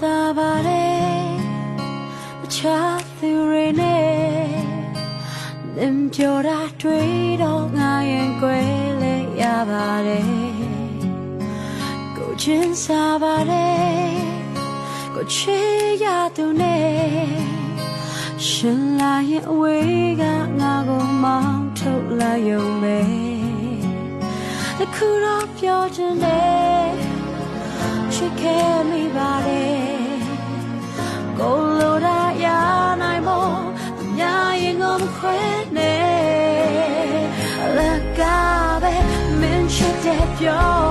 တာပါတယ်မချသူတွေနဲ့လင်ပြောတာတွေ့တော့ငါရင်ကွယ်လဲရပါတယ်ကိုချင်းစားပါတယ်ကိုချေရသူနဲ့ရှင်လာရင်အဝေးကငါကိုမောင်းထုတ်လိုက်ရုံပဲတခုတော့ပြောချင်တယ်ချစ်ခဲ့မိပါတယ်ကိုလိုတာရနိုင်မို့အများရင်ကိုမခွဲနဲ့အလကားပဲမင်းချစ်တဲ့ပြော